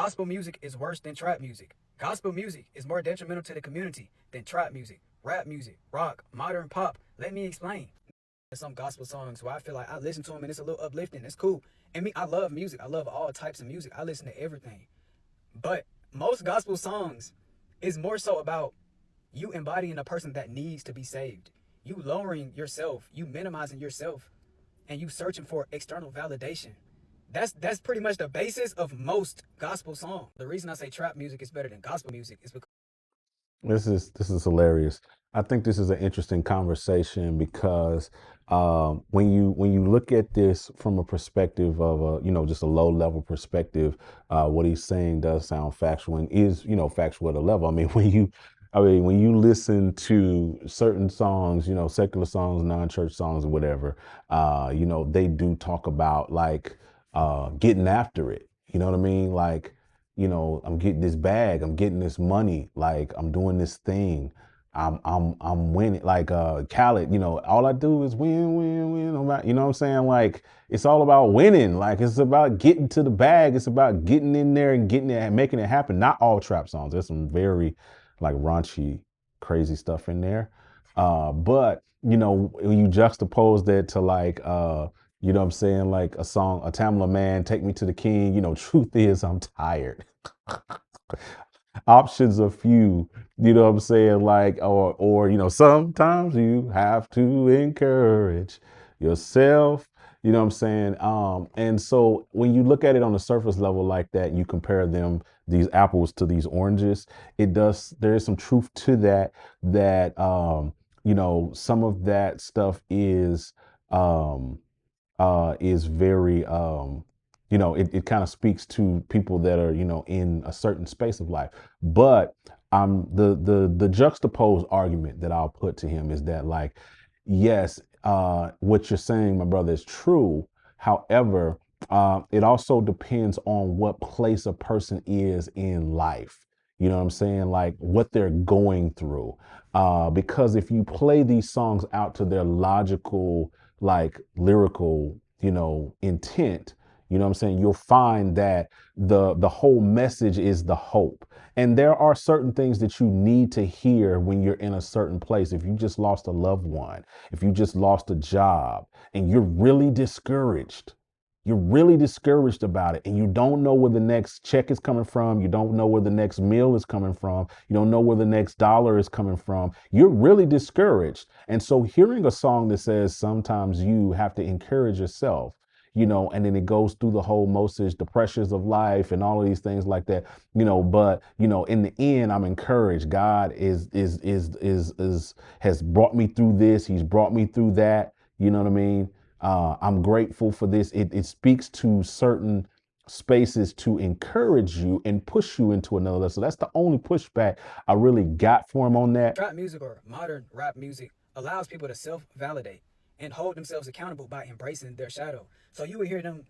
Gospel music is worse than trap music. Gospel music is more detrimental to the community than trap music, rap music, rock, modern pop. Let me explain. There's some gospel songs where I feel like I listen to them and it's a little uplifting. It's cool. And me, I love music. I love all types of music. I listen to everything. But most gospel songs is more so about you embodying a person that needs to be saved. You lowering yourself, you minimizing yourself, and you searching for external validation. That's pretty much the basis of most gospel songs. The reason I say trap music is better than gospel music is because This is hilarious. I think this is an interesting conversation because when you look at this from a perspective of just a low level perspective, what he's saying does sound factual and is factual at a level. I mean when you listen to certain songs, secular songs, non-church songs, or whatever, they do talk about like getting after it. You know what I mean? Like, I'm getting this bag, I'm getting this money, like I'm doing this thing. I'm winning. Like Khaled, all I do is win, win, win. You know what I'm saying? Like it's all about winning. Like it's about getting to the bag. It's about getting in there and getting it and making it happen. Not all trap songs. There's some very like raunchy, crazy stuff in there. But when you juxtapose that to like what I'm saying, like a song, a Tamala Man, Take Me to the King, truth is I'm tired. Options are few, what I'm saying, like, or sometimes you have to encourage yourself, what I'm saying. And so when you look at it on the surface level like that, you compare these apples to these oranges, there is some truth to that, some of that stuff um is very it kind of speaks to people that are in a certain space of life. But the juxtaposed argument that I'll put to him is that, like, yes, what you're saying, my brother, is true. However, it also depends on what place a person is in life. You know what I'm saying? Like what they're going through. Because if you play these songs out to their logical, like lyrical, intent, what I'm saying, you'll find that the whole message is the hope. And there are certain things that you need to hear when you're in a certain place. If you just lost a loved one, if you just lost a job and you're really discouraged about it, and you don't know where the next check is coming from, you don't know where the next meal is coming from, you don't know where the next dollar is coming from, you're really discouraged. And so hearing a song that says sometimes you have to encourage yourself, and then it goes through the whole message, the pressures of life and all of these things like that, but in the end, I'm encouraged. God has brought me through this. He's brought me through that. You know what I mean? I'm grateful for this. It speaks to certain spaces to encourage you and push you into another level. So that's the only pushback I really got for him on that. trap music or modern rap music allows people to self-validate and hold themselves accountable by embracing their shadow. So you would hear them,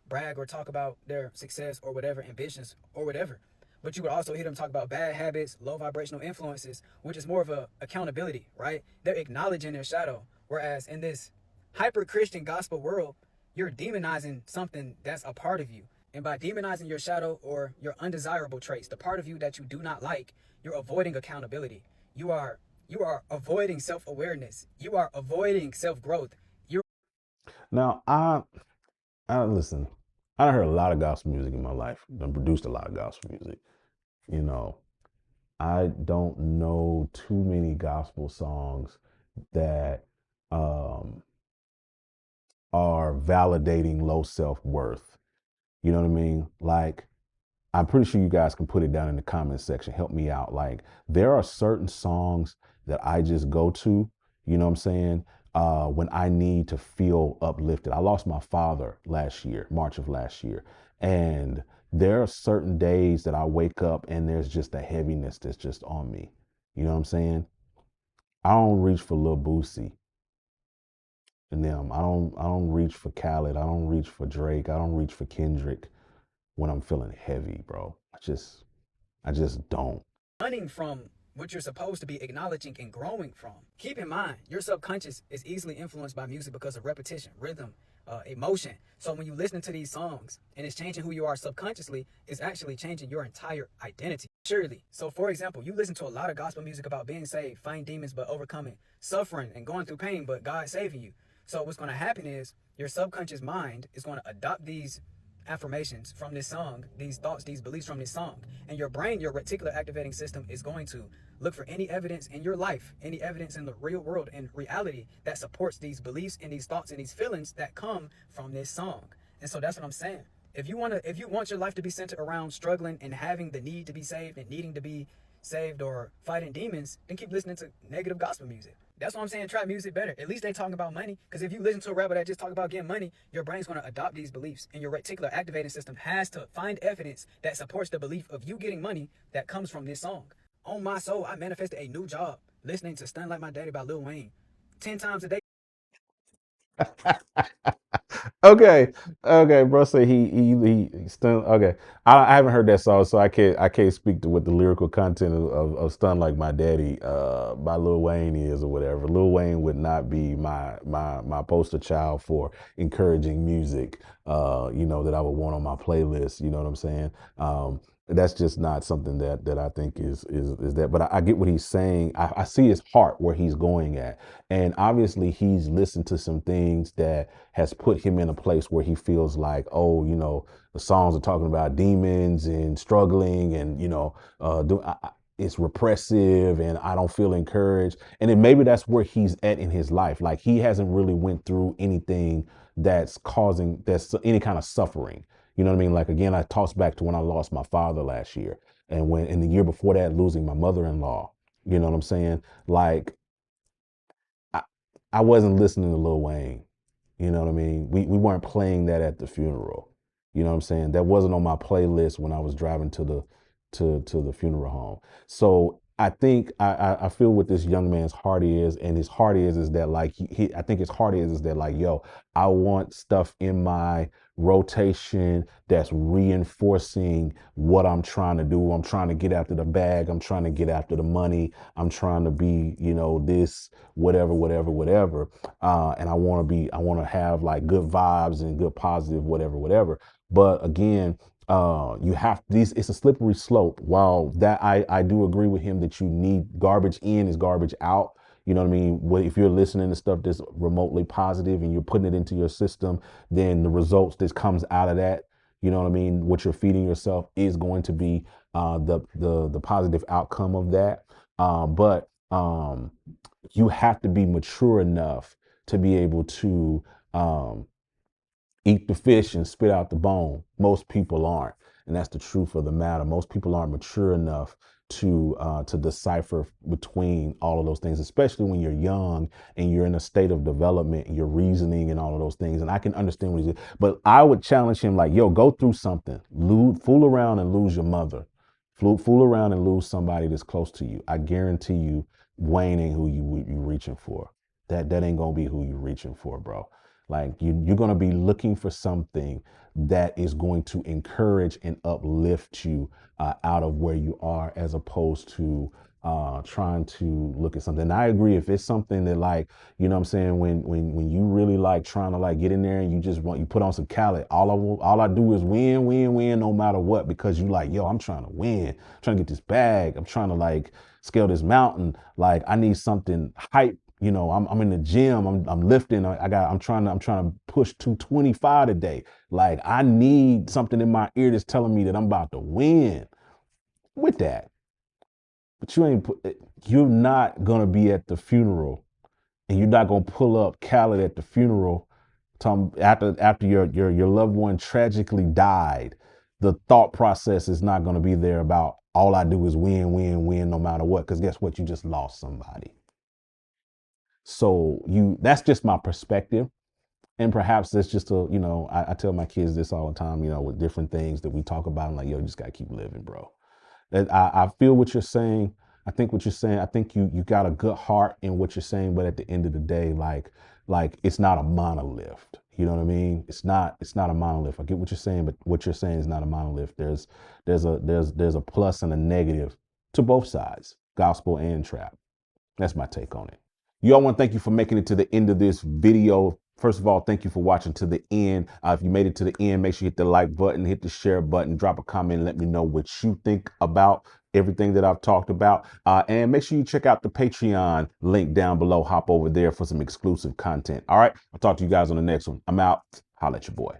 brag or talk about their success or whatever, ambitions or whatever. But you would also hear them talk about bad habits, low vibrational influences, which is more of a accountability, right? They're acknowledging their shadow. Whereas in this hyper Christian gospel world, you're demonizing something that's a part of you. And by demonizing your shadow or your undesirable traits, the part of you that you do not like, you're avoiding accountability. You are avoiding self-awareness. You are avoiding self-growth. You're Now, I listen. I heard a lot of gospel music in my life. I produced a lot of gospel music. You know, I don't know too many gospel songs that um, are validating low self worth. You know what I mean? Like, I'm pretty sure you guys can put it down in the comment section. Help me out. Like, there are certain songs that I just go to, what I'm saying, when I need to feel uplifted. I lost my father last year, March of last year. And there are certain days that I wake up and there's just a heaviness that's just on me. You know what I'm saying? I don't reach for Lil Boosie and them. I don't reach for Khaled. I don't reach for Drake. I don't reach for Kendrick when I'm feeling heavy, bro. I just don't. running from what you're supposed to be acknowledging and growing from. Keep in mind, your subconscious is easily influenced by music because of repetition, rhythm, emotion. So when you listen to these songs and it's changing who you are subconsciously, it's actually changing your entire identity. Surely. So for example, you listen to a lot of gospel music about being saved, fighting demons but overcoming, suffering and going through pain but God saving you. So what's going to happen is your subconscious mind is going to adopt these affirmations from this song, these thoughts, these beliefs from this song. And your brain, your reticular activating system, is going to look for any evidence in your life, any evidence in the real world and reality that supports these beliefs and these thoughts and these feelings that come from this song. And so that's what I'm saying. If you want your life to be centered around struggling and having the need to be saved and needing to be saved or fighting demons, then keep listening to negative gospel music. That's why I'm saying trap music better. At least they talking about money. Because if you listen to a rapper that just talk about getting money, your brain's going to adopt these beliefs. And your reticular activating system has to find evidence that supports the belief of you getting money that comes from this song. On my soul, I manifested a new job listening to Stun Like My Daddy by Lil Wayne 10 times a day. Okay, okay, bro. Say he stun. Okay, I haven't heard that song, so I can't speak to what the lyrical content of "Stun Like My Daddy" by Lil Wayne is or whatever. Lil Wayne would not be my poster child for encouraging music. That I would want on my playlist. You know what I'm saying? That's just not something that I think is that. But I get what he's saying. I see his heart where he's going at, and obviously he's listened to some things that has put him in a place where he feels like, oh, the songs are talking about demons and struggling, and it's repressive, and I don't feel encouraged. And then maybe that's where he's at in his life. Like he hasn't really went through anything that's any kind of suffering. You know what I mean? Like again, I toss back to when I lost my father last year, and when in the year before that, losing my mother-in-law. You know what I'm saying? Like I, I wasn't listening to Lil Wayne. You know what I mean? We weren't playing that at the funeral. You know what I'm saying? That wasn't on my playlist when I was driving to the funeral home. So I think I feel what this young man's heart is, and his heart is that like I think his heart is that like, yo, I want stuff in my rotation that's reinforcing what I'm trying to do. I'm trying to get after the bag. I'm trying to get after the money. I'm trying to be, this, whatever, whatever, whatever. And I want to have like good vibes and good positive, whatever, whatever. But again, you have these, it's a slippery slope. While that I do agree with him that you need garbage in is garbage out. You know what I mean? If you're listening to stuff that's remotely positive and you're putting it into your system, then the results that comes out of that, you know what I mean? What you're feeding yourself is going to be the positive outcome of that. But you have to be mature enough to be able to eat the fish and spit out the bone. Most people aren't, and that's the truth of the matter. Most people aren't mature enough to decipher between all of those things, especially when you're young and you're in a state of development, and you're reasoning and all of those things. And I can understand what he's doing, but I would challenge him like, yo, go through something, fool around and lose your mother, fool around and lose somebody that's close to you. I guarantee you, Wayne ain't who you reaching for. That ain't gonna be who you reaching for, bro. Like you're going to be looking for something that is going to encourage and uplift you out of where you are, as opposed to trying to look at something. And I agree, if it's something that like, you know what I'm saying, when you really like trying to like get in there and you put on some Khaled, all I do is win, win, win, no matter what, because you like, yo, I'm trying to win, I'm trying to get this bag, I'm trying to like scale this mountain. Like I need something hype. I'm in the gym. I'm lifting. I'm trying to push 225 today. Like I need something in my ear that's telling me that I'm about to win with that. But you're not gonna be at the funeral, and you're not gonna pull up Khaled at the funeral. After your loved one tragically died, the thought process is not gonna be there about all I do is win, win, win, no matter what. Because guess what? You just lost somebody. So that's just my perspective. And perhaps that's just I tell my kids this all the time, with different things that we talk about. I'm like, yo, you just gotta keep living, bro. I feel what you're saying. I think what you're saying, I think you got a good heart in what you're saying, but at the end of the day, like it's not a monolith. You know what I mean? It's not a monolith. I get what you're saying, but what you're saying is not a monolith. There's a plus and a negative to both sides, gospel and trap. That's my take on it. You all want to thank you for making it to the end of this video. First of all, thank you for watching to the end. If you made it to the end, make sure you hit the like button, hit the share button, drop a comment, let me know what you think about everything that I've talked about. And make sure you check out the Patreon link down below. Hop over there for some exclusive content. All right. I'll talk to you guys on the next one. I'm out. Holla at your boy.